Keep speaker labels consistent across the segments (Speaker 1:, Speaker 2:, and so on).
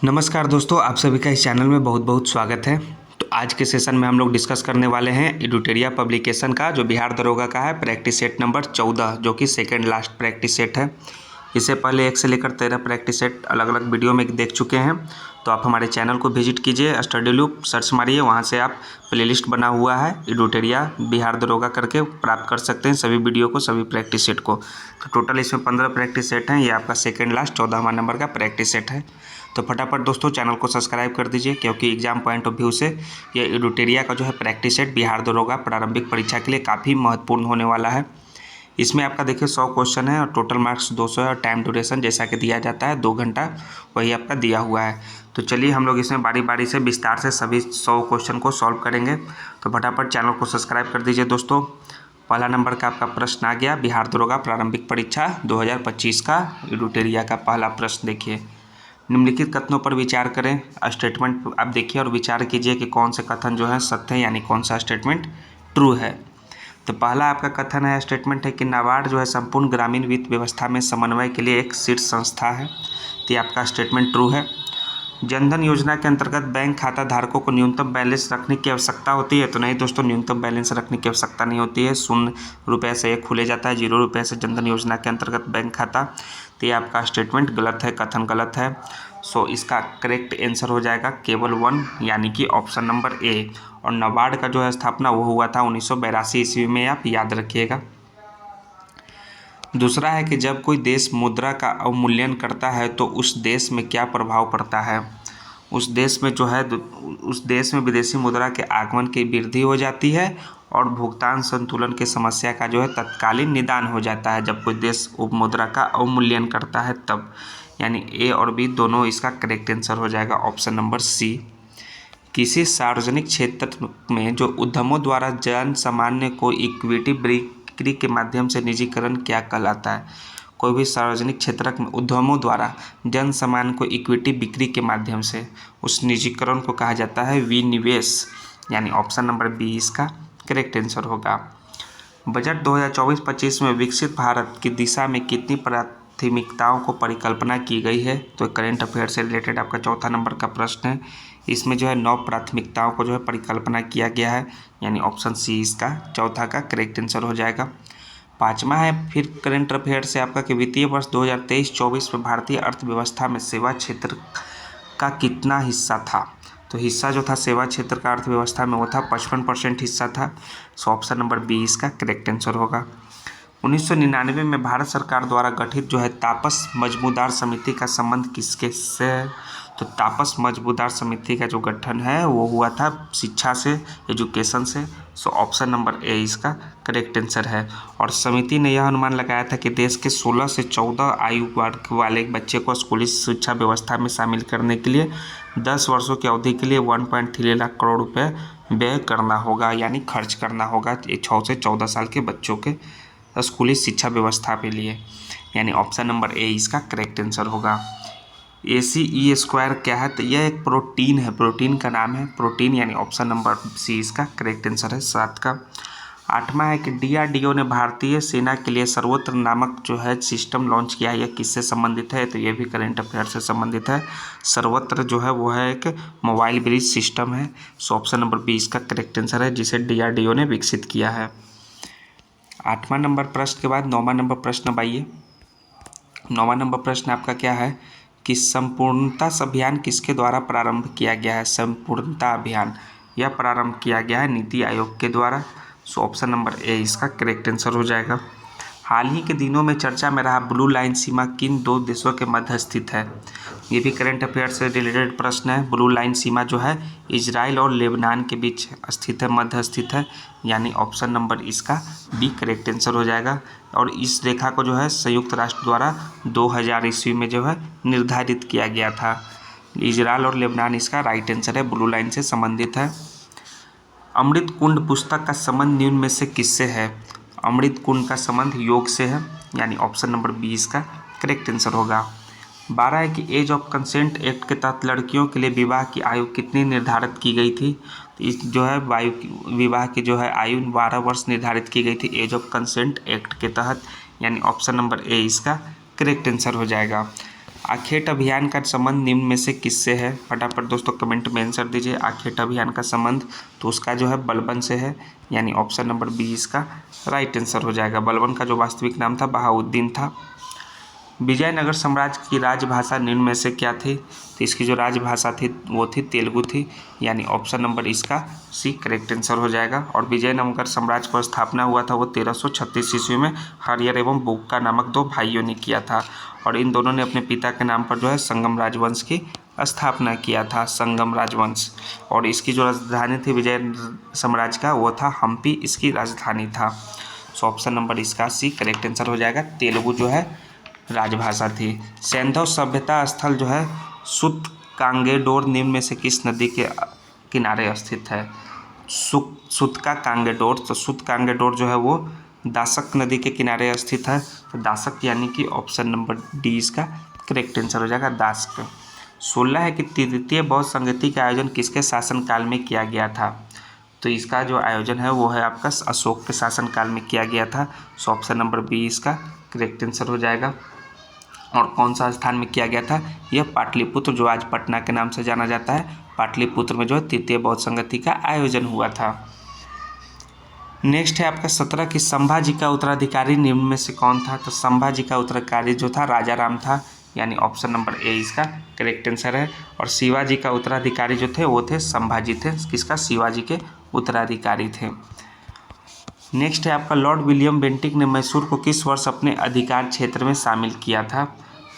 Speaker 1: नमस्कार दोस्तों, आप सभी का इस चैनल में बहुत बहुत स्वागत है। तो आज के सेशन में हम लोग डिस्कस करने वाले हैं एडुटेरिया पब्लिकेशन का जो बिहार दरोगा का है प्रैक्टिस सेट नंबर 14 जो कि सेकंड लास्ट प्रैक्टिस सेट है। इससे पहले 1 से लेकर 13 प्रैक्टिस सेट अलग अलग वीडियो में देख चुके हैं। तो आप हमारे चैनल को विजिट कीजिए, स्टडी लूप सर्च मारिए, वहाँ से आप प्लेलिस्ट बना हुआ है एडुटेरिया बिहार दरोगा करके प्राप्त कर सकते हैं सभी वीडियो को, सभी प्रैक्टिस सेट को। तो टोटल इसमें 15 प्रैक्टिस सेट हैं। ये आपका सेकेंड लास्ट 14वां नंबर का प्रैक्टिस सेट है। तो फटाफट दोस्तों चैनल को सब्सक्राइब कर दीजिए, क्योंकि एग्जाम पॉइंट ऑफ व्यू से ये एडुटेरिया का जो है प्रैक्टिस सेट बिहार दरोगा प्रारंभिक परीक्षा के लिए काफ़ी महत्वपूर्ण होने वाला है। इसमें आपका देखिए 100 क्वेश्चन है और टोटल मार्क्स 200 है और टाइम ड्यूरेशन जैसा कि दिया जाता है 2 घंटा वही आपका दिया हुआ है। तो चलिए हम लोग इसमें बारी बारी से विस्तार से सभी 100 क्वेश्चन को सॉल्व करेंगे। तो फटाफट चैनल को सब्सक्राइब कर दीजिए दोस्तों। पहला नंबर का आपका प्रश्न आ गया, बिहार दरोगा प्रारंभिक परीक्षा 2025 का एडुटेरिया का पहला प्रश्न देखिए। निम्नलिखित कथनों पर विचार करें। स्टेटमेंट आप देखिए और विचार कीजिए कि कौन से कथन जो है सत्य है, यानी कौन सा स्टेटमेंट ट्रू है। तो पहला आपका कथन है, स्टेटमेंट है कि नाबार्ड जो है संपूर्ण ग्रामीण वित्त व्यवस्था में समन्वय के लिए एक शीर्ष संस्था है। तो ये आपका स्टेटमेंट ट्रू है। जनधन योजना के अंतर्गत बैंक खाता धारकों को न्यूनतम बैलेंस रखने की आवश्यकता होती है। तो नहीं दोस्तों, न्यूनतम बैलेंस रखने की आवश्यकता नहीं होती है। 0 रुपये से ये खुले जाता है, 0 रुपये से जनधन योजना के अंतर्गत बैंक खाता। तो ये आपका स्टेटमेंट गलत है, कथन गलत है। सो इसका करेक्ट आंसर हो जाएगा केवल 1, यानी कि ऑप्शन नंबर ए। और नाबार्ड का जो है स्थापना वो हुआ था 1982 ईस्वी में, आप याद रखिएगा। दूसरा है कि जब कोई देश मुद्रा का अवमूल्यन करता है तो उस देश में क्या प्रभाव पड़ता है। उस देश में जो है उस देश में विदेशी मुद्रा के आगमन की वृद्धि हो जाती है और भुगतान संतुलन की समस्या का जो है तत्कालीन निदान हो जाता है जब कोई देश मुद्रा का अवमूल्यन करता है तब। यानी ए और बी दोनों इसका करेक्ट आंसर हो जाएगा ऑप्शन नंबर सी। किसी सार्वजनिक क्षेत्र में जो उद्यमों द्वारा जन सामान्य को इक्विटी बिक्री के माध्यम से निजीकरण क्या कहलाता है। कोई भी सार्वजनिक क्षेत्र में उद्यमों द्वारा जन सामान्य को इक्विटी बिक्री के माध्यम से उस निजीकरण को कहा जाता है विनिवेश, यानी ऑप्शन नंबर बी इसका करेक्ट आंसर होगा। बजट 2024-25 में विकसित भारत की दिशा में कितनी प्राथमिकताओं को परिकल्पना की गई है। तो करेंट अफेयर से रिलेटेड आपका चौथा नंबर का प्रश्न है। इसमें जो है 9 प्राथमिकताओं को जो है परिकल्पना किया गया है, यानी ऑप्शन सी इसका चौथा का करेक्ट आंसर हो जाएगा। पाँचवा है फिर करेंट अफेयर से आपका कि वित्तीय वर्ष 2023-24 में भारतीय अर्थव्यवस्था में सेवा क्षेत्र का कितना हिस्सा था। तो हिस्सा जो था सेवा क्षेत्र का अर्थव्यवस्था में वो था 55% हिस्सा था। सो ऑप्शन नंबर बी इसका करेक्ट आंसर होगा। 1999 में भारत सरकार द्वारा गठित जो है तापस मजमूदार समिति का संबंध किसके से है। तो तापस मजमूदार समिति का जो गठन है वो हुआ था शिक्षा से, एजुकेशन से। सो ऑप्शन नंबर ए इसका करेक्ट आंसर है। और समिति ने यह अनुमान लगाया था कि देश के 16 से 14 आयु वर्ग वाले बच्चे को स्कूली शिक्षा व्यवस्था में शामिल करने के लिए 10 वर्षों की अवधि के लिए 1.3 लाख करोड़ रुपए व्यय करना होगा, यानी खर्च करना होगा 6 से 14 साल के बच्चों के स्कूली शिक्षा व्यवस्था के लिए, यानी ऑप्शन नंबर ए इसका करेक्ट आंसर होगा। ACE² क्या है। तो यह एक प्रोटीन है, प्रोटीन का नाम है प्रोटीन, यानी ऑप्शन नंबर सी इसका करेक्ट आंसर है 7 का। 8वां है कि DRDO ने भारतीय सेना के लिए सर्वोत्तर नामक जो है सिस्टम लॉन्च किया है। यह किससे संबंधित है। तो यह भी करेंट अफेयर से संबंधित है। सर्वोत्तर जो है वो है एक मोबाइल ब्रिज सिस्टम है। सो ऑप्शन नंबर बी इसका करेक्ट आंसर है, जिसे DRDO ने विकसित किया है। 8वां नंबर प्रश्न के बाद 9वां नंबर प्रश्न अब आइए। 9वां नंबर प्रश्न आपका क्या है कि संपूर्णता अभियान किसके द्वारा प्रारंभ किया गया है। संपूर्णता अभियान यह प्रारंभ किया गया है नीति आयोग के द्वारा। सो ऑप्शन नंबर ए इसका करेक्ट आंसर हो जाएगा। हाल ही के दिनों में चर्चा में रहा ब्लू लाइन सीमा किन 2 देशों के मध्य स्थित है। ये भी करंट अफेयर से रिलेटेड प्रश्न है। ब्लू लाइन सीमा जो है इजराइल और लेबनान के बीच स्थित है, मध्य स्थित है, यानी ऑप्शन नंबर इसका बी करेक्ट आंसर हो जाएगा। और इस रेखा को जो है संयुक्त राष्ट्र द्वारा 2000 ईस्वी में जो है निर्धारित किया गया था। इजराइल और लेबनान इसका राइट आंसर है, ब्लू लाइन से संबंधित है। अमृत कुंड पुस्तक का संबंध निम्न में से किससे है। अमृत कुंड का संबंध योग से है, यानी ऑप्शन नंबर बी इसका करेक्ट आंसर होगा। 12 है कि एज ऑफ कंसेंट एक्ट के तहत लड़कियों के लिए विवाह की आयु कितनी निर्धारित की गई थी। तो इस जो है विवाह की जो है आयु 12 वर्ष निर्धारित की गई थी एज ऑफ कंसेंट एक्ट के तहत, यानी ऑप्शन नंबर ए इसका करेक्ट आंसर हो जाएगा। आखेट अभियान का संबंध निम्न में से किससे है? फटाफट दोस्तों कमेंट में आंसर दीजिए। आखेट अभियान का संबंध तो उसका जो है बलबन से है, यानी ऑप्शन नंबर बी इसका राइट आंसर हो जाएगा। बलबन का जो वास्तविक नाम था बहाउद्दीन था। विजयनगर साम्राज्य की राजभाषा निम्न में से क्या थी? तो इसकी जो राजभाषा थी वो थी तेलुगु थी, यानी ऑप्शन नंबर इसका सी करेक्ट आंसर हो जाएगा। और विजयनगर साम्राज्य को स्थापना हुआ था वो 1336 ईस्वी में हरियर एवं बुक्का नामक दो भाइयों ने किया था, और इन दोनों ने अपने पिता के नाम पर जो है संगम राजवंश की स्थापना किया था, संगम राजवंश। और इसकी जो राजधानी थी विजय साम्राज्य का वो था हम्पी, इसकी राजधानी था। सो ऑप्शन नंबर इसका सी करेक्ट आंसर हो जाएगा। तेलुगु जो है राजभाषा थी। सैंधव सभ्यता स्थल जो है सुतकांगेडोर निम्न में से किस नदी के किनारे स्थित है? सुतका कांगेडोर, तो सुतकांगेडोर जो है वो दासक नदी के किनारे स्थित है। तो दासक यानी कि ऑप्शन नंबर डी इसका करेक्ट आंसर हो जाएगा, दासक। 16 है कि तृतीय बौद्ध संगति का आयोजन किसके शासनकाल में किया गया था? तो इसका जो आयोजन है वो है आपका अशोक के शासनकाल में किया गया था। सो ऑप्शन नंबर बी इसका करेक्ट आंसर हो जाएगा। और कौन सा स्थान में किया गया था? यह पाटलिपुत्र, जो आज पटना के नाम से जाना जाता है, पाटलिपुत्र में जो है तृतीय बौद्ध संगति का आयोजन हुआ था। नेक्स्ट है आपका 17 कि संभाजी का उत्तराधिकारी निम्न में से कौन था? तो संभाजी का उत्तराधिकारी जो था राजा राम था, यानी ऑप्शन नंबर ए इसका करेक्ट आंसर है। और शिवाजी का उत्तराधिकारी जो थे वो थे संभाजी थे, किसका? शिवाजी के उत्तराधिकारी थे। नेक्स्ट है आपका लॉर्ड विलियम बेंटिक ने मैसूर को किस वर्ष अपने अधिकार क्षेत्र में शामिल किया था?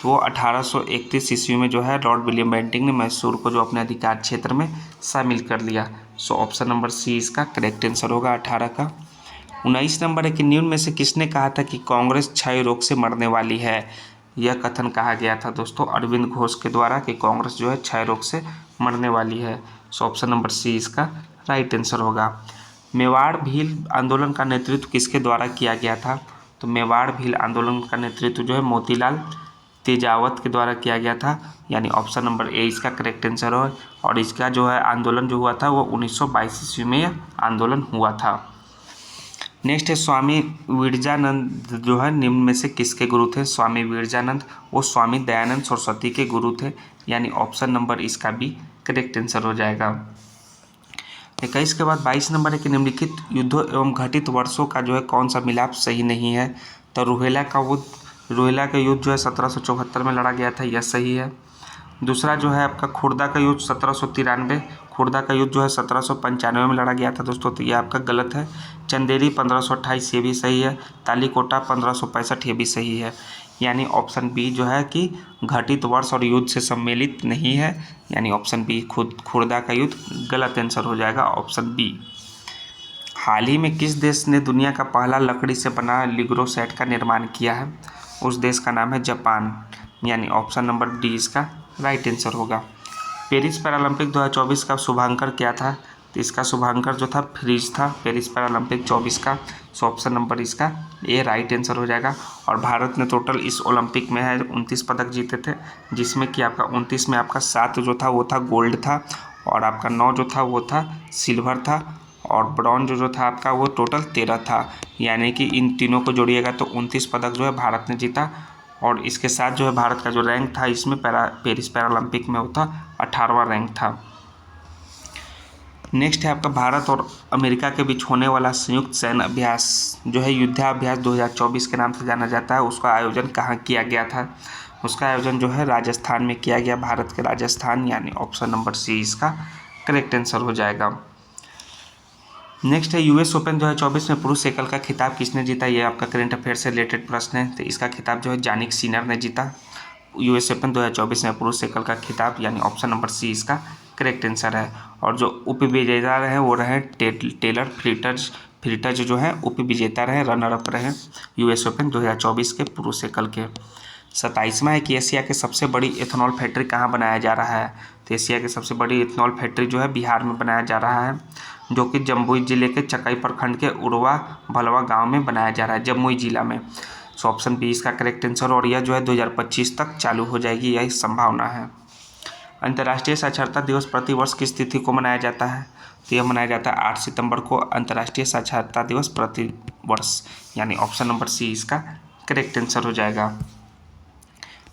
Speaker 1: तो वो 1831 ईस्वी में जो है लॉर्ड विलियम बेंटिक ने मैसूर को जो अपने अधिकार क्षेत्र में शामिल कर लिया। सो ऑप्शन नंबर सी इसका करेक्ट आंसर होगा 18 का। 19 नंबर है कि निम्न में से किसने कहा था कि कांग्रेस क्षय रोग से मरने वाली है? यह कथन कहा गया था दोस्तों अरविंद घोष के द्वारा कि कांग्रेस जो है क्षय रोग से मरने वाली है। सो ऑप्शन नंबर सी इसका राइट आंसर होगा। मेवाड़ भील आंदोलन का नेतृत्व किसके द्वारा किया गया था? तो मेवाड़ भील आंदोलन का नेतृत्व जो है मोतीलाल तेजावत के द्वारा किया गया था, यानी ऑप्शन नंबर ए इसका करेक्ट आंसर हो। और इसका जो है आंदोलन जो हुआ था वो 1922 ईस्वी में यह आंदोलन हुआ था। नेक्स्ट है स्वामी विरजानंद जो है निम्न में से किसके गुरु थे? स्वामी विरजानंद वो स्वामी दयानंद सरस्वती के गुरु थे, यानी ऑप्शन नंबर इसका भी करेक्ट आंसर हो जाएगा। 21 के बाद 22 नंबर है कि निम्नलिखित युद्धों एवं घटित वर्षों का जो है कौन सा मिलाप सही नहीं है? तो रोहिला का युद्ध जो है 1774 में लड़ा गया था, यह सही है। दूसरा जो है आपका खुर्दा का युद्ध 1793, खुर्दा का युद्ध जो है 1795 में लड़ा गया था दोस्तों, तो यह आपका गलत है। चंदेरी 1528 ये भी सही है। तालीकोटा 1565 ये भी सही है, यानी ऑप्शन बी जो है कि घटित वर्ष और युद्ध से सम्मिलित नहीं है, यानी ऑप्शन बी खुर्दा का युद्ध गलत आंसर हो जाएगा, ऑप्शन बी। हाल ही में किस देश ने दुनिया का पहला लकड़ी से बना लिग्रो सेट का निर्माण किया है? उस देश का नाम है जापान, यानी ऑप्शन नंबर डी इसका राइट आंसर होगा। पेरिस पैरालंपिक 2024 का शुभांकर क्या था? तो इसका शुभांकर जो था फ्रीज था, पेरिस पैरालंपिक 24 का। सो ऑप्शन नंबर इसका ए राइट आंसर हो जाएगा। और भारत ने टोटल इस ओलंपिक में है 29 पदक जीते थे, जिसमें कि आपका 29 में आपका 7 जो था वो था गोल्ड था, और आपका 9 जो था वो था सिल्वर था, और ब्रॉन्ज जो था आपका वो टोटल 13 था, यानी कि इन तीनों को जोड़िएगा तो 29 पदक जो है भारत ने जीता। और इसके साथ जो है भारत का जो रैंक था इसमें पेरिस पैरालंपिक में होता 18वां रैंक था। नेक्स्ट है आपका भारत और अमेरिका के बीच होने वाला संयुक्त सैन्य अभ्यास जो है युद्धाभ्यास 2024 के नाम से जाना जाता है, उसका आयोजन कहाँ किया गया था? उसका आयोजन जो है राजस्थान में किया गया, भारत के राजस्थान, यानी ऑप्शन नंबर सी इसका करेक्ट आंसर हो जाएगा। नेक्स्ट है यूएस ओपन 2024 में पुरुष एकल का खिताब किसने जीता? ये आपका करंट अफेयर से रिलेटेड प्रश्न है, तो इसका खिताब जो है जानिक सिनर ने जीता यूएस ओपन 2024 में पुरुष एकल का खिताब, यानी ऑप्शन नंबर सी इसका करेक्ट आंसर है। और जो उप विजेता रहे वो रहे टेलर फ्रिटज जो है उप विजेता रहे, रनर अप रहे यूएस ओपन 2024 के पुरुष एकल के। 27वां है कि एशिया के सबसे बड़ी एथेनॉल फैक्ट्री कहाँ बनाया जा रहा है? तो एशिया की सबसे बड़ी एथेनॉल फैक्ट्री जो है बिहार में बनाया जा रहा है, जो कि जमुई जिले के चकाई प्रखंड के उड़वा भलवा गांव में बनाया जा रहा है, जमुई जिला में। सो ऑप्शन बी इसका करेक्ट आंसर, और यह जो है 2025 तक चालू हो जाएगी, यही संभावना है। अंतर्राष्ट्रीय साक्षरता दिवस प्रतिवर्ष किस तिथि को मनाया जाता है? तो यह मनाया जाता है 8 सितंबर को अंतर्राष्ट्रीय साक्षरता दिवस प्रतिवर्ष, यानी ऑप्शन नंबर सी इसका करेक्ट आंसर हो जाएगा।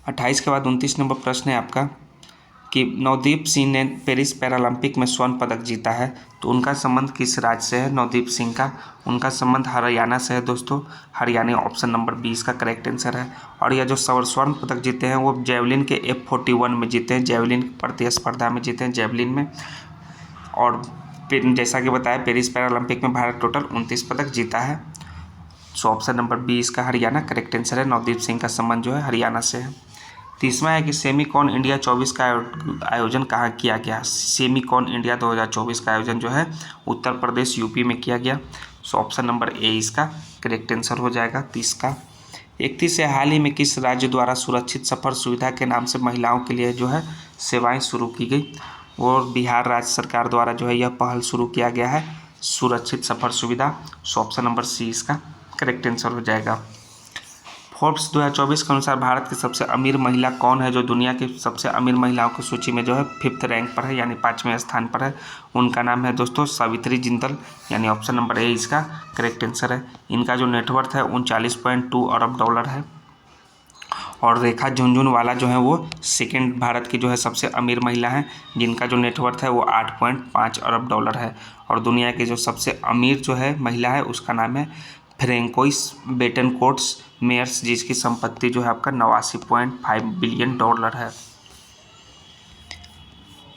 Speaker 1: 28 के बाद 29 नंबर प्रश्न है आपका कि नवदीप सिंह ने पेरिस पैरालंपिक में स्वर्ण पदक जीता है, तो उनका संबंध किस राज्य से है? नवदीप सिंह का उनका संबंध हरियाणा से है दोस्तों। हरियाणा ऑप्शन नंबर 20 का करेक्ट आंसर है। और यह जो स्वर्ण पदक जीते हैं वो जेवलिन के F41 में जीते हैं, जेवलिन प्रतिस्पर्धा में जीते हैं, जेवलिन में। और फिर जैसा कि बताया पेरिस पैरालंपिक में भारत टोटल 29 पदक जीता है। सो ऑप्शन नंबर 20 का हरियाणा करेक्ट आंसर है। नवदीप सिंह का संबंध जो है हरियाणा से है। 30वां है कि सेमीकॉन इंडिया 24 का आयोजन कहाँ किया गया? सेमीकॉन इंडिया 2024 का आयोजन जो है उत्तर प्रदेश यूपी में किया गया। सो ऑप्शन नंबर ए इसका करेक्ट आंसर हो जाएगा 30 का। 31 से हाल ही में किस राज्य द्वारा सुरक्षित सफर सुविधा के नाम से महिलाओं के लिए जो है सेवाएं शुरू की गई? और बिहार राज्य सरकार द्वारा जो है यह पहल शुरू किया गया है, सुरक्षित सफर सुविधा। सो ऑप्शन नंबर सी इसका करेक्ट आंसर हो जाएगा। फोर्ब्स 2024 के अनुसार भारत की सबसे अमीर महिला कौन है, जो दुनिया की सबसे अमीर महिलाओं की सूची में जो है 5th रैंक पर है, यानी 5वें स्थान पर है? उनका नाम है दोस्तों सावित्री जिंदल, यानी ऑप्शन नंबर ए इसका करेक्ट आंसर है। इनका जो नेटवर्थ है 39.2 अरब डॉलर है। और रेखा झुनझुनवाला जो है वो सेकेंड भारत की जो है सबसे अमीर महिला है, जिनका जो नेटवर्थ है वो 8.5 अरब डॉलर है। और दुनिया की जो सबसे अमीर जो है महिला है उसका नाम है फ्रेंकोइस बेटनकोट्स मेयर्स, जिसकी संपत्ति जो है आपका 89.5 बिलियन डॉलर है।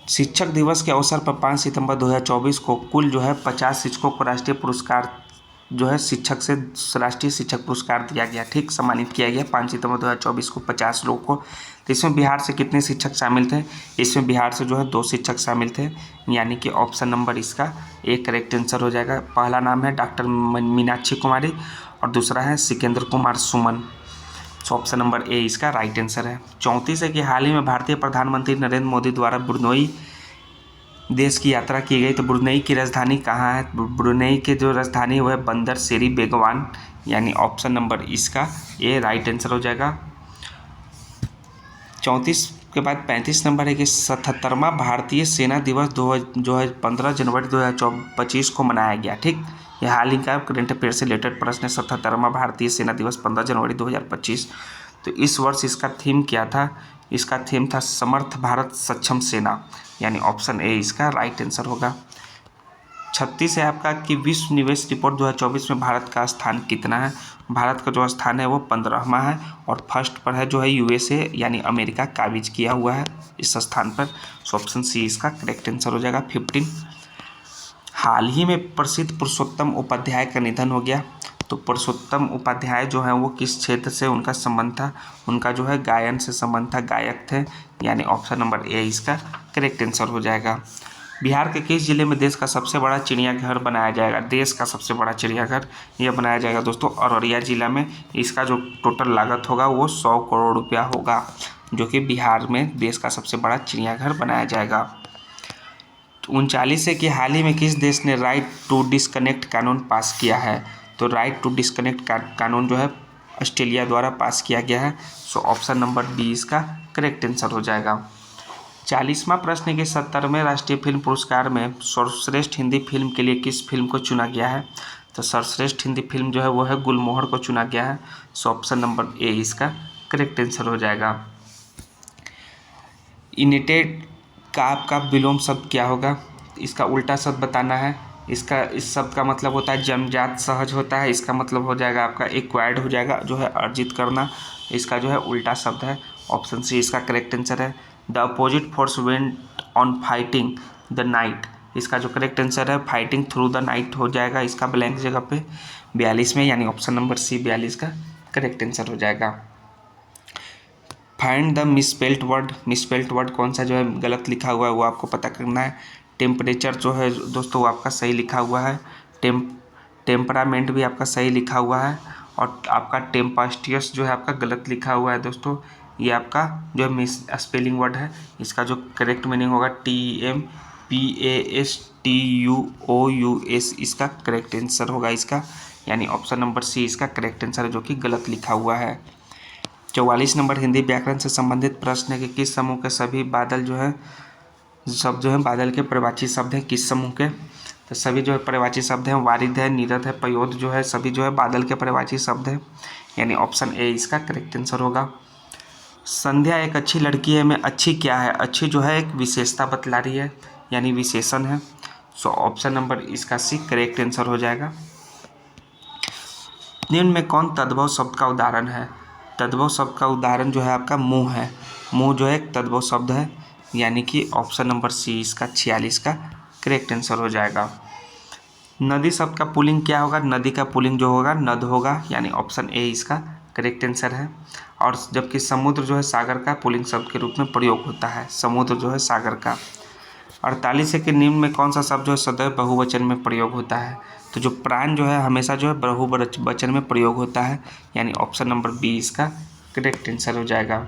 Speaker 1: शिक्षक दिवस के अवसर पर 5 सितंबर 2024 को कुल जो है 50 शिक्षकों को राष्ट्रीय पुरस्कार जो है शिक्षक से राष्ट्रीय शिक्षक पुरस्कार दिया गया, ठीक, सम्मानित किया गया 5 सितंबर 2024 को 50 लोगों को। तो इसमें बिहार से कितने शिक्षक शामिल थे? इसमें बिहार से जो है 2 शिक्षक शामिल थे, यानी कि ऑप्शन नंबर इसका एक करेक्ट आंसर हो जाएगा। पहला नाम है डॉक्टर मीनाक्षी कुमारी और दूसरा है Sikendra Kumar Suman. So option number A इसका राइट आंसर है। 34 है कि हाल ही में भारतीय प्रधानमंत्री नरेंद्र मोदी द्वारा ब्रुनई देश की यात्रा की गई, तो ब्रुनई की राजधानी कहाँ है? ब्रुनई की जो राजधानी वो है बंदर शेरी बेगवान, यानी ऑप्शन नंबर इसका ए राइट आंसर हो जाएगा। 34 के बाद 35 नंबर है कि 77वां भारतीय सेना दिवस जो है 15 जनवरी 2025 को मनाया गया, ठीक। यह हाल ही का करंट अफेयर से रिलेटेड प्रश्न है। 77वां भारतीय सेना दिवस 15 जनवरी 2025। तो इस वर्ष इसका थीम क्या था? इसका थीम था समर्थ भारत सक्षम सेना, यानी ऑप्शन ए इसका राइट आंसर होगा। 36 है आपका कि विश्व निवेश रिपोर्ट 2024 में भारत का स्थान कितना है? भारत का जो स्थान है वो 15वां है और फर्स्ट पर है जो है USA यानी अमेरिका काबिज किया हुआ है इस स्थान पर। सो ऑप्शन सी इसका करेक्ट आंसर हो जाएगा 15। हाल ही में प्रसिद्ध पुरुषोत्तम उपाध्याय का निधन हो गया, तो पुरुषोत्तम उपाध्याय जो है वो किस क्षेत्र से उनका संबंध था? उनका जो है गायन से संबंध था, गायक थे, यानी ऑप्शन नंबर ए इसका करेक्ट आंसर हो जाएगा। बिहार के किस जिले में देश का सबसे बड़ा चिड़ियाघर बनाया जाएगा? देश का सबसे बड़ा चिड़ियाघर यह बनाया जाएगा दोस्तों अररिया जिला में। इसका जो टोटल लागत होगा वो 100 करोड़ रुपया होगा, जो कि बिहार में देश का सबसे बड़ा चिड़ियाघर बनाया जाएगा। 39 है कि हाल ही में किस देश ने राइट टू डिस्कनेक्ट कानून पास किया है? तो राइट टू डिस्कनेक्ट कानून जो है ऑस्ट्रेलिया द्वारा पास किया गया है। सो ऑप्शन नंबर बी इसका करेक्ट आंसर हो जाएगा। 40वां प्रश्न के 70वें राष्ट्रीय फिल्म पुरस्कार में सर्वश्रेष्ठ हिंदी फिल्म के लिए किस फिल्म को चुना गया है? तो सर्वश्रेष्ठ हिंदी फिल्म जो है वो है गुलमोहर को चुना गया है। सो ऑप्शन नंबर ए इसका करेक्ट आंसर हो जाएगा। यूनाइटेड का आपका विलोम शब्द क्या होगा? इसका उल्टा शब्द बताना है। इस शब्द का मतलब होता है जन्मजात सहज होता है, इसका मतलब हो जाएगा आपका एक्वायर्ड हो जाएगा, जो है अर्जित करना। इसका जो है उल्टा शब्द है, ऑप्शन सी इसका करेक्ट आंसर है। The opposite force went on fighting the night, इसका जो करेक्ट आंसर है फाइटिंग थ्रू द नाइट हो जाएगा इसका ब्लैंक जगह पे 42 में, यानी ऑप्शन नंबर सी 42 का करेक्ट आंसर हो जाएगा। Find the misspelled word, misspelled word कौन सा जो है गलत लिखा हुआ है वो आपको पता करना है। टेम्परेचर जो है दोस्तों वो आपका सही लिखा हुआ है। टेम्परामेंट भी आपका सही लिखा हुआ है और आपका टेम्पास्टियस जो है आपका गलत लिखा हुआ है दोस्तों। ये आपका जो मिस स्पेलिंग वर्ड है, इसका जो करेक्ट मीनिंग होगा TEMPASTUOUS, इसका करेक्ट आंसर होगा इसका, यानी ऑप्शन नंबर सी इसका करेक्ट आंसर है, जो कि गलत लिखा हुआ है। 44 नंबर हिंदी व्याकरण से संबंधित प्रश्न है कि किस समूह के सभी बादल जो है शब्द जो है बादल के पर्यायवाची शब्द है किस समूह के? तो सभी जो है पर्यायवाची शब्द हैं वारिद है, नीरद है, पयोद जो है सभी जो है बादल के पर्यायवाची शब्द है, यानी ऑप्शन ए इसका करेक्ट आंसर होगा। संध्या एक अच्छी लड़की है में अच्छी क्या है? अच्छी जो है एक विशेषता बतला रही है, यानी विशेषण है। सो ऑप्शन नंबर इसका सी करेक्ट आंसर हो जाएगा। निम्न में कौन तद्भव शब्द का उदाहरण है? तद्भव शब्द का उदाहरण जो है आपका मुंह है। मुंह जो है एक तद्भव शब्द है, यानी कि ऑप्शन नंबर सी इसका 46 का करेक्ट आंसर हो जाएगा। नदी शब्द का पुल्लिंग क्या होगा? नदी का पुल्लिंग जो होगा नद होगा, यानी ऑप्शन ए इसका करेक्ट आंसर है। और जबकि समुद्र जो है सागर का पुल्लिंग शब्द के रूप में प्रयोग होता है, समुद्र जो है सागर का। 48 है कि निम्न में कौन सा शब्द जो है सदैव बहुवचन में प्रयोग होता है? तो जो प्राण जो है हमेशा जो है बहुवचन में प्रयोग होता है, यानी ऑप्शन नंबर बी इसका करेक्ट आंसर हो जाएगा।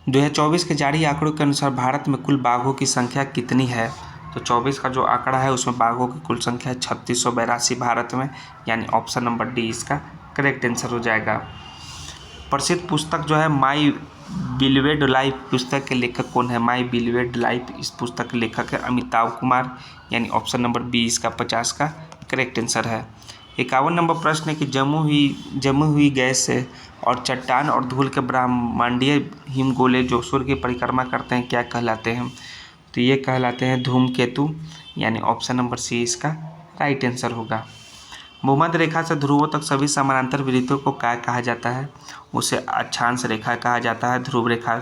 Speaker 1: 2024 के जारी आंकड़ों के अनुसार भारत में कुल बाघों की संख्या कितनी है? तो 24 का जो आंकड़ा है उसमें बाघों की कुल संख्या 3682 भारत में, यानी ऑप्शन नंबर डी इसका करेक्ट आंसर हो जाएगा। प्रसिद्ध पुस्तक जो है माई बिलवेड लाइफ पुस्तक के लेखक कौन है? माई बिलवेड लाइफ इस पुस्तक के लेखक है अमिताभ कुमार, यानी ऑप्शन नंबर बी इसका 50 का करेक्ट आंसर है। 51 नंबर प्रश्न है कि जमी हुई गैस से और चट्टान और धूल के ब्रह्मांडीय हिमगोले जो सूर्य की परिक्रमा करते हैं क्या कहलाते हैं? तो ये कहलाते हैं धूमकेतु, यानी ऑप्शन नंबर सी इसका राइट आंसर होगा। भूमध्य रेखा से ध्रुवों तक सभी समानांतर वृत्तों को क्या कहा जाता है? उसे अक्षांश रेखा कहा जाता है। ध्रुव रेखा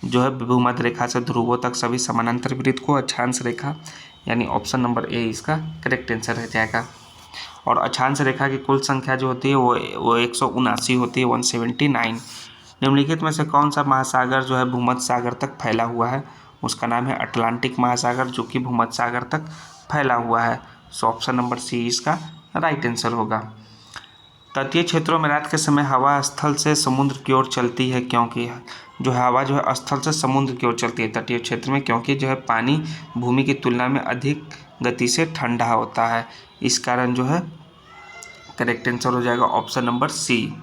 Speaker 1: जो है भूमध्य रेखा से ध्रुवों तक सभी समानांतर वृत्त को अक्षांश रेखा, यानी ऑप्शन नंबर ए इसका करेक्ट आंसर रह जाएगा। और अक्षांश रेखा की कुल संख्या जो होती है वो 179 होती है, 179। निम्नलिखित में से कौन सा महासागर जो है भूमध्य सागर तक फैला हुआ है? उसका नाम है अटलांटिक महासागर, जो कि भूमध्य सागर तक फैला हुआ है। सो ऑप्शन नंबर सी इसका राइट आंसर होगा। तटीय क्षेत्रों में रात के समय हवा स्थल से समुद्र की ओर चलती है, क्योंकि जो हवा जो है स्थल से समुद्र की ओर चलती है तटीय क्षेत्र में, क्योंकि जो है पानी भूमि की तुलना में अधिक गति से ठंडा होता है। इस कारण जो है करेक्ट आंसर हो जाएगा ऑप्शन नंबर सी।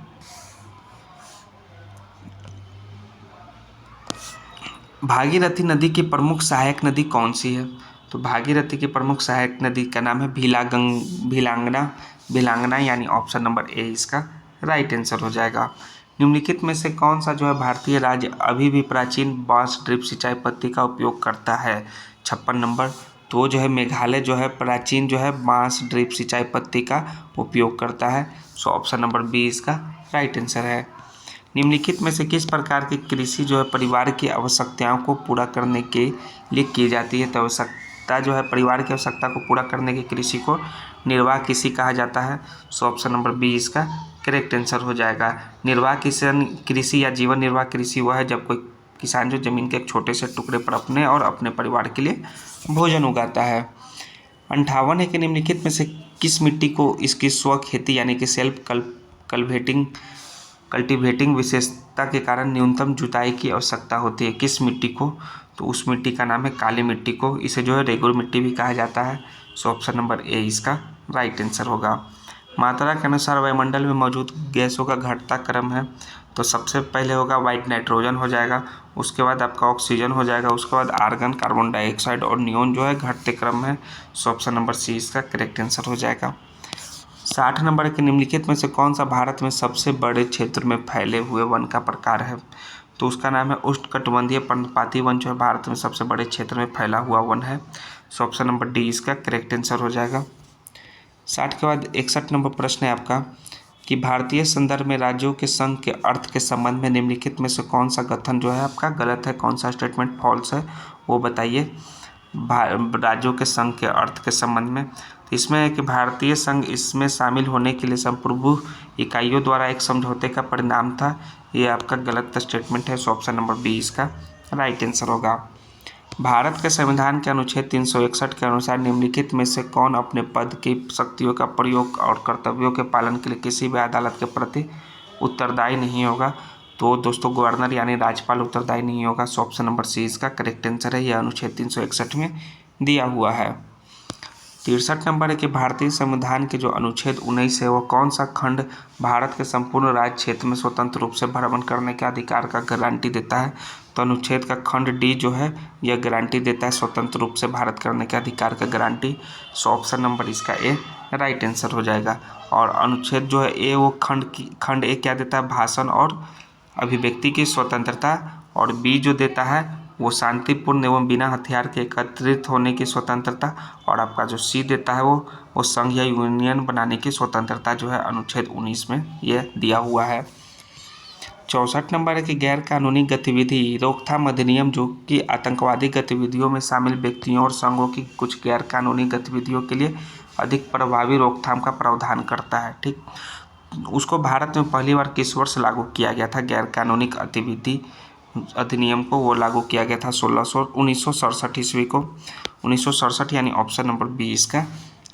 Speaker 1: भागीरथी नदी की प्रमुख सहायक नदी कौन सी है? तो भागीरथी की प्रमुख सहायक नदी का नाम है भिलांगना, यानी ऑप्शन नंबर ए इसका राइट आंसर हो जाएगा। निम्नलिखित में से कौन सा जो है भारतीय राज्य अभी भी प्राचीन बांस ड्रिप सिंचाई पद्धति का उपयोग करता है? 56 नंबर। तो जो है मेघालय जो है प्राचीन जो है बांस ड्रिप सिंचाई पद्धति का उपयोग करता है। सो ऑप्शन नंबर बी इसका राइट आंसर है। निम्नलिखित में से किस प्रकार की कृषि जो है परिवार की आवश्यकताओं को पूरा करने के लिए की जाती है? तो आवश्यकता जो है परिवार की आवश्यकता को पूरा करने की कृषि को निर्वाह कृषि कहा जाता है। सो ऑप्शन नंबर बी इसका करेक्ट आंसर हो जाएगा। निर्वाह कृषि या जीवन निर्वाह कृषि वह है जब कोई किसान जो जमीन के एक छोटे से टुकड़े पर अपने और अपने परिवार के लिए भोजन उगाता है। 58 है कि निम्नलिखित में से किस मिट्टी को इसकी स्वखेती यानी कि सेल्फ कल्टीवेटिंग विशेषता के कारण न्यूनतम जुताई की आवश्यकता होती है? किस मिट्टी को? तो उस मिट्टी का नाम है काली मिट्टी को। इसे जो है रेगुर मिट्टी भी कहा जाता है। सो ऑप्शन नंबर ए इसका राइट आंसर होगा। मात्रा के अनुसार वायुमंडल में मौजूद गैसों का घटता क्रम है। तो सबसे पहले होगा वाइट नाइट्रोजन हो जाएगा, उसके बाद आपका ऑक्सीजन हो जाएगा, उसके बाद आर्गन, कार्बन डाइऑक्साइड और नियोन जो है घटते क्रम है। सो ऑप्शन नंबर सी इसका करेक्ट आंसर हो जाएगा। 60 नंबर के निम्नलिखित में से कौन सा भारत में सबसे बड़े क्षेत्र में फैले हुए वन का प्रकार है? तो उसका नाम है उष्णकटिबंधीय पर्णपाती वन, जो है भारत में सबसे बड़े क्षेत्र में फैला हुआ वन है। सो ऑप्शन नंबर डी इसका करेक्ट आंसर हो जाएगा। 60 के बाद 61 नंबर प्रश्न है आपका कि भारतीय संदर्भ में राज्यों के संघ के अर्थ के संबंध में निम्नलिखित में से कौन सा कथन जो है आपका गलत है, कौन सा स्टेटमेंट फॉल्स है, वो बताइए। राज्यों के संघ के अर्थ के संबंध में तो इसमें है कि भारतीय संघ इसमें शामिल होने के लिए संप्रभु इकाइयों द्वारा एक समझौते का परिणाम था। ये आपका गलत स्टेटमेंट है। सो ऑप्शन नंबर बी इसका राइट आंसर होगा। भारत के संविधान के अनुच्छेद 361 के अनुसार निम्नलिखित में से कौन अपने पद की शक्तियों का प्रयोग और कर्तव्यों के पालन के लिए किसी भी अदालत के प्रति उत्तरदायी नहीं होगा? तो दोस्तों गवर्नर यानी राज्यपाल उत्तरदायी नहीं होगा। सो ऑप्शन नंबर सी इसका करेक्ट आंसर है। यह अनुच्छेद 361 में दिया हुआ है। 63 नंबर है कि भारतीय संविधान के जो अनुच्छेद 19 है वह कौन सा खंड भारत के संपूर्ण राज्य क्षेत्र में स्वतंत्र रूप से भ्रमण करने के अधिकार का गारंटी देता है? तो अनुच्छेद का खंड डी जो है यह गारंटी देता है स्वतंत्र रूप से भारत करने के अधिकार का गारंटी। सो ऑप्शन नंबर इसका ए राइट आंसर हो जाएगा। और अनुच्छेद जो है ए वो खंड ए क्या देता है, भाषण और अभिव्यक्ति की स्वतंत्रता, और बी जो देता है वो शांतिपूर्ण एवं बिना हथियार के एकत्रित होने की स्वतंत्रता, और आपका जो सी देता है वो संघ या यूनियन बनाने की स्वतंत्रता जो है अनुच्छेद 19 में यह दिया हुआ है। 64 नंबर है कि गैर कानूनी गतिविधि रोकथाम अधिनियम जो कि आतंकवादी गतिविधियों में शामिल व्यक्तियों और संघों की कुछ गैर कानूनी गतिविधियों के लिए अधिक प्रभावी रोकथाम का प्रावधान करता है। ठीक, उसको भारत में पहली बार किस वर्ष लागू किया गया था? गैर कानूनी गतिविधि अधिनियम को वो लागू किया गया था 1967 ईस्वी को, 1967, यानी ऑप्शन नंबर बी इसका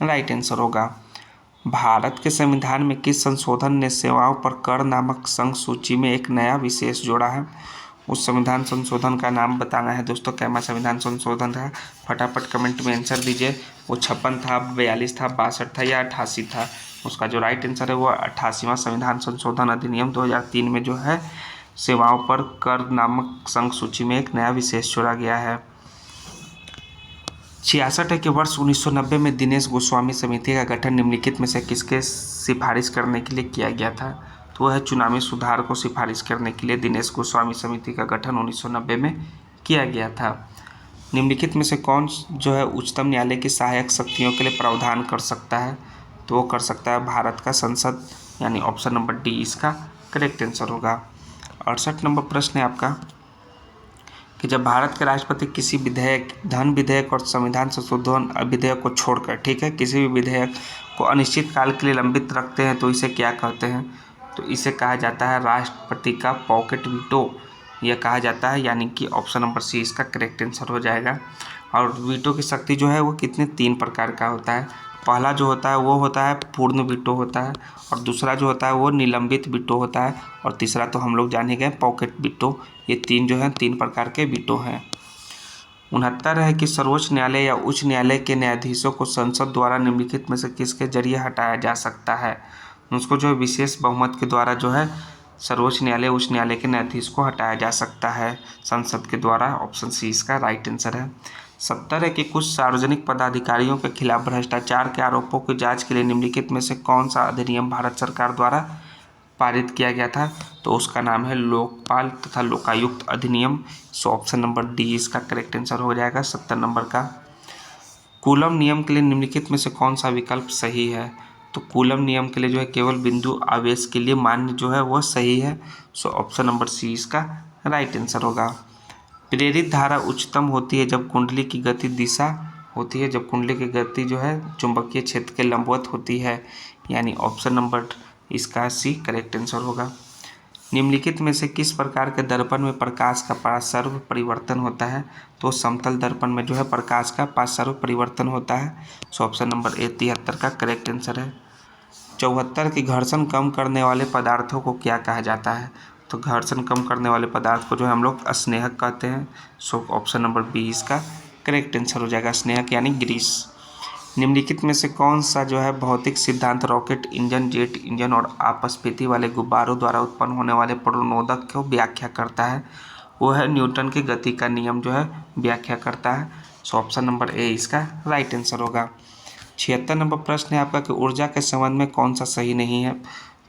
Speaker 1: राइट आंसर होगा। भारत के संविधान में किस संशोधन ने सेवाओं पर कर नामक संघ सूची में एक नया विशेष जोड़ा है? उस संविधान संशोधन का नाम बताना है दोस्तों। क्या संविधान संशोधन था? फटाफट कमेंट में आंसर दीजिए। वो 56 था, 42 था, 62 था या 88 था? उसका जो राइट आंसर है वो 88वां संविधान संशोधन अधिनियम 2003 में जो है सेवाओं पर कर नामक संघ सूची में एक नया विशेष जोड़ा गया है। 66 है कि वर्ष 1990 में दिनेश गोस्वामी समिति का गठन निम्नलिखित में से किसके सिफारिश करने के लिए किया गया था? तो वह है चुनावी सुधार को सिफारिश करने के लिए दिनेश गोस्वामी समिति का गठन 1990 में किया गया था। निम्नलिखित में से कौन जो है उच्चतम न्यायालय की सहायक शक्तियों के लिए प्रावधान कर सकता है? तो वो कर सकता है भारत का संसद, यानी ऑप्शन नंबर डी इसका करेक्ट आंसर होगा। 68 नंबर प्रश्न है आपका कि जब भारत के राष्ट्रपति किसी विधेयक, धन विधेयक और संविधान संशोधन विधेयक को छोड़कर, ठीक है, किसी भी विधेयक को अनिश्चित काल के लिए लंबित रखते हैं तो इसे क्या कहते हैं? तो इसे कहा जाता है राष्ट्रपति का पॉकेट वीटो, यह कहा जाता है, यानी कि ऑप्शन नंबर सी इसका करेक्ट आंसर हो जाएगा। और वीटो की शक्ति जो है वो कितने 3 प्रकार का होता है। पहला जो होता है वो होता है पूर्ण वीटो होता है, और दूसरा जो होता है वो निलंबित वीटो होता है, और तीसरा तो हम लोग जाने गए पॉकेट वीटो। ये 3 जो है 3 प्रकार के वीटो हैं। 69 है कि सर्वोच्च न्यायालय या उच्च न्यायालय के न्यायाधीशों को संसद द्वारा निम्नलिखित में से किसके जरिए हटाया जा सकता है? उसको जो है विशेष बहुमत के द्वारा जो है सर्वोच्च न्यायालय उच्च न्यायालय के न्यायाधीश को हटाया जा सकता है संसद के द्वारा। ऑप्शन सी इसका राइट आंसर है। 70 है कि कुछ सार्वजनिक पदाधिकारियों के खिलाफ भ्रष्टाचार के आरोपों की जांच के लिए निम्नलिखित में से कौन सा अधिनियम भारत सरकार द्वारा पारित किया गया था? तो उसका नाम है लोकपाल तथा लोकायुक्त अधिनियम। सो ऑप्शन नंबर डी इसका करेक्ट आंसर हो जाएगा 70 नंबर का। कूलम नियम के लिए निम्नलिखित में से कौन सा विकल्प सही है? तो कूलम नियम के लिए जो है केवल बिंदु आवेश के लिए मान्य जो है वह सही है। सो ऑप्शन नंबर सी इसका राइट आंसर होगा। प्रेरित धारा उच्चतम होती है जब कुंडली की गति दिशा होती है, जब कुंडली की गति जो है चुंबकीय क्षेत्र के लंबवत होती है, यानी ऑप्शन नंबर इसका सी करेक्ट आंसर होगा। निम्नलिखित में से किस प्रकार के दर्पण में प्रकाश का पार्श्व परिवर्तन होता है? तो समतल दर्पण में जो है प्रकाश का पार्श्व परिवर्तन होता है। सो ऑप्शन नंबर ए 73 का करेक्ट आंसर है। 74 की घर्षण कम करने वाले पदार्थों को क्या कहा जाता है? तो घर्षण कम करने वाले पदार्थ को जो है हम लोग स्नेहक कहते हैं। सो ऑप्शन नंबर बी इसका करेक्ट आंसर हो जाएगा, स्नेहक यानी ग्रीस। निम्नलिखित में से कौन सा जो है भौतिक सिद्धांत रॉकेट इंजन, जेट इंजन और अपस्फीति वाले गुब्बारों द्वारा उत्पन्न होने वाले प्रणोदक को व्याख्या करता है? वो है न्यूटन की गति का नियम जो है व्याख्या करता है। सो ऑप्शन नंबर ए इसका राइट आंसर होगा। 76 नंबर प्रश्न है आपका कि ऊर्जा के संबंध में कौन सा सही नहीं है?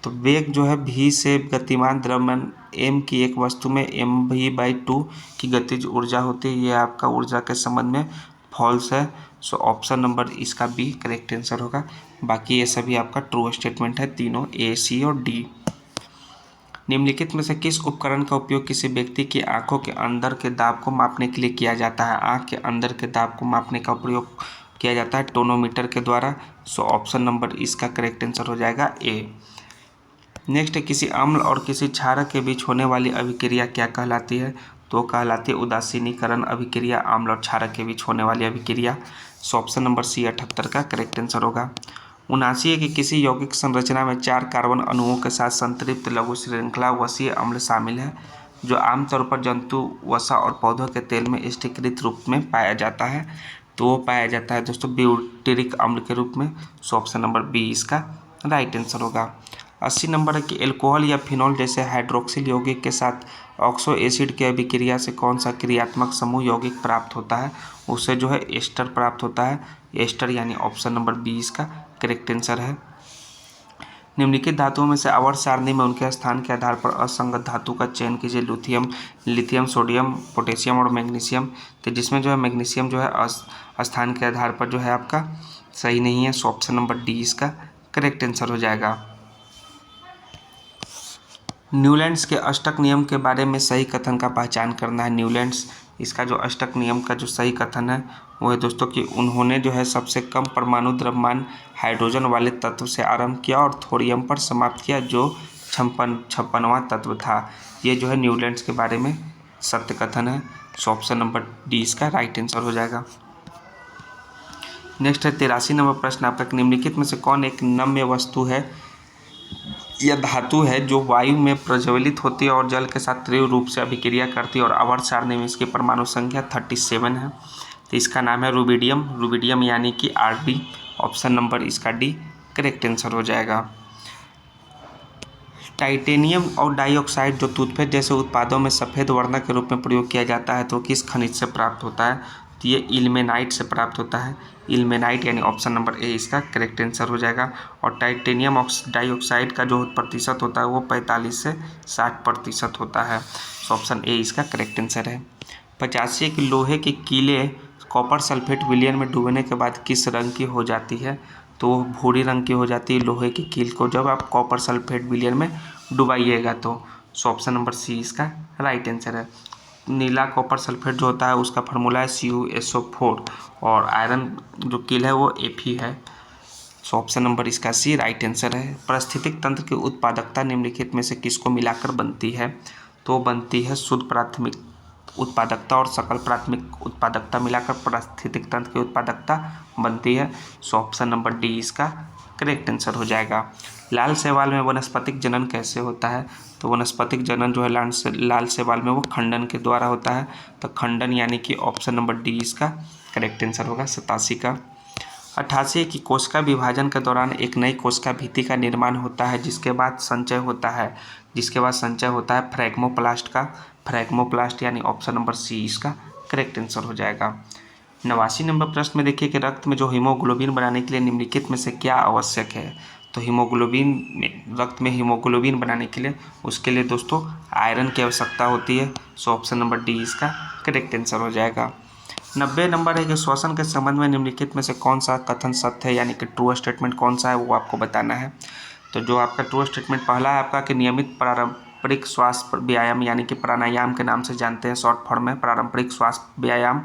Speaker 1: तो वेग जो है v से गतिमान द्रव्यमान m की एक वस्तु में mv/2 की गतिज ऊर्जा होती है, ये आपका ऊर्जा के संबंध में फॉल्स है। सो ऑप्शन नंबर इसका बी करेक्ट आंसर होगा। बाकी ये सभी आपका ट्रू स्टेटमेंट है, तीनों ए, सी और डी। निम्नलिखित में से किस उपकरण का उपयोग किसी व्यक्ति की आंखों के अंदर के दाब को मापने के लिए किया जाता है? आंख के अंदर के दाब को मापने का प्रयोग किया जाता है टोनोमीटर के द्वारा। सो ऑप्शन नंबर इसका करेक्ट आंसर हो जाएगा ए। नेक्स्ट, किसी अम्ल और किसी क्षारक के बीच होने वाली अभिक्रिया क्या कहलाती है? तो कहलाती है उदासीनीकरण अभिक्रिया, अम्ल और क्षारक के बीच होने वाली अभिक्रिया। सो ऑप्शन नंबर सी 78 का करेक्ट आंसर होगा। 79 है कि किसी यौगिक संरचना में 4 कार्बन अणुओं के साथ संतृप्त लघु श्रृंखला वसीय अम्ल शामिल है, जो आमतौर पर जंतु वसा और पौधों के तेल में स्थिरीकृत रूप में पाया जाता है। तो वो पाया जाता है दोस्तों ब्यूटेरिक अम्ल के रूप में। सो ऑप्शन नंबर बी इसका राइट आंसर होगा। 80 नंबर है कि एल्कोहल या फिनॉल जैसे हाइड्रोक्सिल यौगिक के साथ ऑक्सो एसिड की अभिक्रिया से कौन सा क्रियात्मक समूह यौगिक प्राप्त होता है? उससे जो है एस्टर प्राप्त होता है। एस्टर यानी ऑप्शन नंबर बी इसका करेक्ट आंसर है। निम्नलिखित धातुओं में से आवर्त सारणी में उनके स्थान के आधार पर असंगत धातु का चयन कीजिए। लिथियम, सोडियम, पोटेशियम और मैग्नीशियम। तो जिसमें जो है मैग्नीशियम जो है स्थान के आधार पर जो है आपका सही नहीं है, सो ऑप्शन नंबर डी इसका करेक्ट आंसर हो जाएगा। न्यूलैंड्स के अष्टक नियम के बारे में सही कथन का पहचान करना है। न्यूलैंड्स इसका जो अष्टक नियम का जो सही कथन है वो है दोस्तों कि उन्होंने जो है सबसे कम परमाणु द्रव्यमान हाइड्रोजन वाले तत्व से आरंभ किया और थोरियम पर समाप्त किया जो 56वां तत्व था। ये जो है न्यूलैंड्स के बारे में सत्य कथन है, सो ऑप्शन नंबर डी इसका राइट आंसर हो जाएगा। नेक्स्ट है 83 नंबर प्रश्न आपका, निम्नलिखित में से कौन एक नम्य वस्तु है यह धातु है जो वायु में प्रज्वलित होती है और जल के साथ तीव्र रूप से अभिक्रिया करती है और आवर्त सारणी में इसकी परमाणु संख्या 37 है। तो इसका नाम है रुबिडियम। रुबिडियम यानी कि Rd, ऑप्शन नंबर इसका डी करेक्ट आंसर हो जाएगा। टाइटेनियम और डाइऑक्साइड जो टूथपेस्ट जैसे उत्पादों में सफ़ेद वर्णक के रूप में प्रयोग किया जाता है तो किस खनिज से प्राप्त होता है? तो ये इल्मेनाइट से प्राप्त होता है। इल्मेनाइट यानी ऑप्शन नंबर ए इसका करेक्ट आंसर हो जाएगा। और टाइटेनियम डाइऑक्साइड का जो प्रतिशत होता है वो 45 से 60% होता है, तो ऑप्शन ए इसका करेक्ट आंसर है। 85 कि लोहे की कीलें कॉपर सल्फेट विलयन में डूबने के बाद किस रंग की हो जाती है? तो भूरी रंग की हो जाती है लोहे की कील को जब आप कॉपर सल्फेट विलयन में डुबाइएगा तो, सो ऑप्शन नंबर सी इसका राइट आंसर है। नीला कॉपर सल्फेट जो होता है उसका फार्मूला है CuSO4 और आयरन जो कील है वो Fe है, सो ऑप्शन नंबर इसका सी राइट आंसर है। पारिस्थितिक तंत्र की उत्पादकता निम्नलिखित में से किसको मिलाकर बनती है? तो बनती है शुद्ध प्राथमिक उत्पादकता और सकल प्राथमिक उत्पादकता मिलाकर पारिस्थितिक तंत्र की उत्पादकता बनती है, सो ऑप्शन नंबर डी इसका करेक्ट आंसर हो जाएगा। लाल शैवाल में वनस्पतिक जनन कैसे होता है? तो वनस्पतिक जनन जो है लाल शैवाल में वो खंडन के द्वारा होता है, तो खंडन यानी कि ऑप्शन नंबर डी इसका करेक्ट आंसर होगा 87 का। 88 की कोशिका विभाजन के दौरान एक नई कोशिका भित्ति का निर्माण होता है जिसके बाद संचय होता है फ्रैगमोप्लास्ट का। फ्रैगमोप्लास्ट यानी ऑप्शन नंबर सी इसका करेक्ट आंसर हो जाएगा। 89 नंबर प्रश्न में देखिए कि रक्त में जो हीमोग्लोबिन बनाने के लिए निम्नलिखित में से क्या आवश्यक है? तो रक्त में हीमोग्लोबिन बनाने के लिए उसके लिए दोस्तों आयरन की आवश्यकता होती है, सो ऑप्शन नंबर डी इसका करेक्ट आंसर हो जाएगा। 90 नंबर है कि श्वसन के संबंध में निम्नलिखित में से कौन सा कथन सत्य है यानी कि ट्रू स्टेटमेंट कौन सा है वो आपको बताना है। तो जो आपका ट्रू स्टेटमेंट पहला है आपका कि नियमित पारंपरिक श्वास व्यायाम यानी कि प्राणायाम के नाम से जानते हैं शॉर्ट फॉर्म में, पारंपरिक श्वास व्यायाम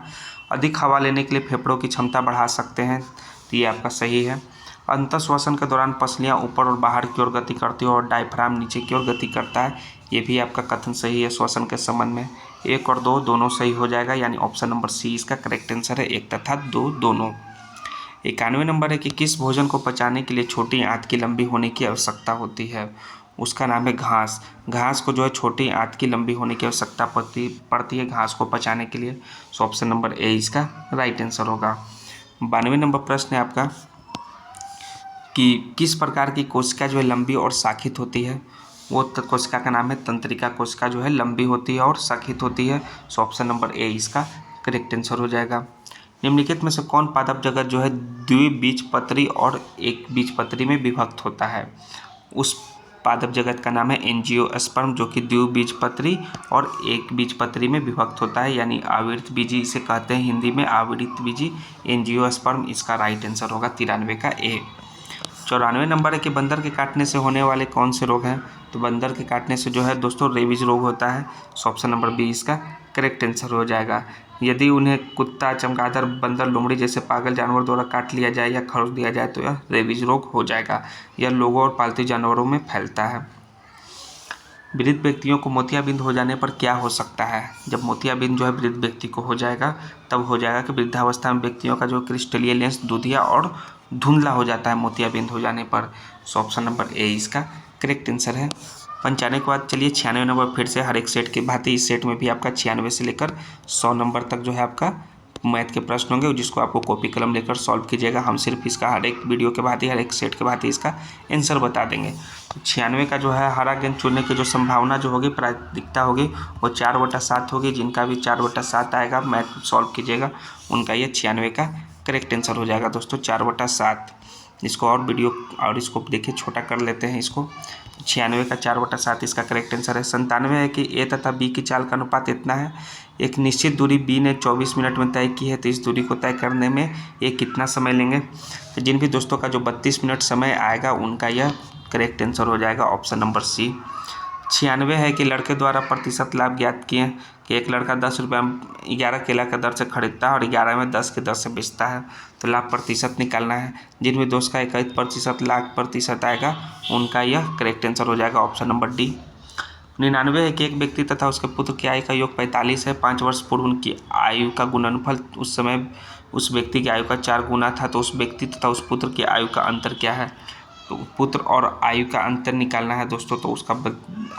Speaker 1: अधिक हवा लेने के लिए फेफड़ों की क्षमता बढ़ा सकते हैं, तो ये आपका सही है। अंतः श्वसन के दौरान पसलियाँ ऊपर और बाहर की ओर गति करती है और डायफ्राम नीचे की ओर गति करता है, ये भी आपका कथन सही है श्वसन के संबंध में। 1 और 2 दोनों सही हो जाएगा यानी ऑप्शन नंबर सी इसका करेक्ट आंसर है, 1 तथा 2 दोनों। 91 नंबर है कि किस भोजन को पचाने के लिए छोटी आंत की लंबी होने की आवश्यकता होती है? उसका नाम है घास। घास को जो है छोटी आंत की लंबी होने की आवश्यकता पड़ती है घास को पचाने के लिए, सो ऑप्शन नंबर ए इसका राइट आंसर होगा। 92 नंबर प्रश्न है आपका कि किस प्रकार की कोशिका जो है लंबी और शाखित होती है? वो कोशिका का नाम है तंत्रिका कोशिका जो है लंबी होती है और शाखित होती है, सो ऑप्शन नंबर ए इसका करेक्ट आंसर हो जाएगा। निम्नलिखित में से कौन पादप जगत जो है द्विबीजपत्री और एक बीजपत्री में विभक्त होता है? उस पादप जगत का नाम है एंजियोस्पर्म जो कि द्विबीजपत्री और एक बीजपत्री में विभक्त होता है यानी आवृत बीजी इसे कहते हैं हिंदी में, आवृत बीजी एंजियोस्पर्म इसका राइट आंसर होगा 93 का ए। 94 नंबर है कि बंदर के काटने से होने वाले कौन से रोग हैं? तो बंदर के काटने से जो है दोस्तों रेबीज रोग होता है, सो ऑप्शन नंबर बी इसका करेक्ट आंसर हो जाएगा। यदि उन्हें कुत्ता, चमगादड़, बंदर, लोमड़ी जैसे पागल जानवर द्वारा काट लिया जाए या खरोच दिया जाए तो यह रेबीज रोग हो जाएगा। यह लोगों और पालतू जानवरों में फैलता है। वृद्ध व्यक्तियों को मोतियाबिंद हो जाने पर क्या हो सकता है? जब मोतियाबिंद जो है वृद्ध व्यक्ति को हो जाएगा तब हो जाएगा कि वृद्धावस्था में व्यक्तियों का जो क्रिस्टलीय लेंस दूधिया और धुंधला हो जाता है मोतियाबिंद हो जाने पर, सो ऑप्शन नंबर ए इसका करेक्ट आंसर है। 95 के बाद चलिए 96 नंबर फिर से हर एक सेट के भांति इस सेट में भी आपका 96 से लेकर 100 नंबर तक जो है आपका मैथ के प्रश्न होंगे जिसको आपको कॉपी कलम लेकर सॉल्व कीजिएगा। हम सिर्फ इसका हर एक वीडियो के बाद ही, हर एक सेट के बाद ही इसका आंसर बता देंगे। तो 96 का जो है हरा गेंद चुनने की जो संभावना जो होगी, प्रायिकता होगी, वो 4/7 होगी। जिनका भी 4/7 आएगा मैथ सॉल्व कीजिएगा, उनका ये 96 का करेक्ट आंसर हो जाएगा दोस्तों, 4/7। इसको और वीडियो और इसको देखिए छोटा कर लेते हैं इसको। 96 का 4/7 इसका करेक्ट आंसर है। 97 है कि ए तथा बी की चाल का अनुपात इतना है। एक निश्चित दूरी बी ने 24 मिनट में तय की है, तो इस दूरी को तय करने में ये कितना समय लेंगे। तो जिन भी दोस्तों का जो 32 मिनट समय आएगा उनका यह करेक्ट आंसर हो जाएगा ऑप्शन नंबर सी। 96 है कि लड़के द्वारा प्रतिशत लाभ ज्ञात किए कि एक लड़का 10 रुपये में 11 केला के दर से खरीदता है और 11 में 10 के दर से बेचता है, तो लाभ प्रतिशत निकालना है। जिन भी दोस्त का 21% लाभ प्रतिशत आएगा उनका यह करेक्ट आंसर हो जाएगा ऑप्शन नंबर डी। 99 है कि एक व्यक्ति तथा उसके पुत्र की आयु का योग 45 है। 5 वर्ष पूर्व उनकी आयु का गुणनफल उस समय उस व्यक्ति की आयु का 4 गुना था, तो उस व्यक्ति तथा उस पुत्र की आयु का अंतर क्या है। तो पुत्र और आयु का अंतर निकालना है दोस्तों, तो उसका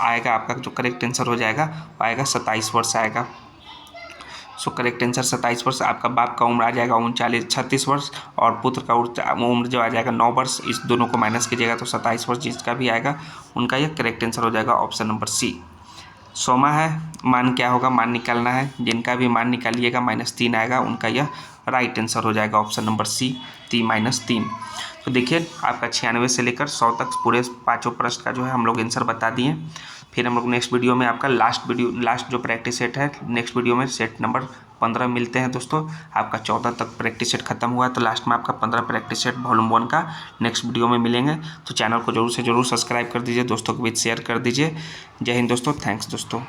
Speaker 1: आएगा आपका जो करेक्ट आंसर हो जाएगा वो आएगा 27 वर्ष आएगा। सो करेक्ट आंसर 27 वर्ष। आपका बाप का उम्र आ जाएगा 36 वर्ष और पुत्र का उम्र जो आ जाएगा 9 वर्ष। इस दोनों को माइनस कीजिएगा तो 27 वर्ष जिसका भी आएगा उनका यह करेक्ट आंसर हो जाएगा ऑप्शन नंबर सी। 100 है, मान क्या होगा, मान निकालना है। जिनका भी मान निकालिएगा -3 आएगा, उनका यह राइट आंसर हो जाएगा ऑप्शन नंबर सी, -3। तो देखिए आपका 96 से लेकर 100 तक पूरे 5 प्रश्न का जो है हम लोग आंसर बता दिए। फिर हम लोग नेक्स्ट वीडियो में आपका लास्ट जो प्रैक्टिस सेट है, नेक्स्ट वीडियो में सेट नंबर 15 मिलते हैं दोस्तों। आपका 14 तक प्रैक्टिस सेट खत्म हुआ है, तो लास्ट में आपका 15 प्रैक्टिस सेट वॉल्यूम 1 का नेक्स्ट वीडियो में मिलेंगे। तो चैनल को जरूर से जरूर सब्सक्राइब कर दीजिए, दोस्तों के बीच शेयर कर दीजिए। जय हिंद दोस्तों, थैंक्स दोस्तों।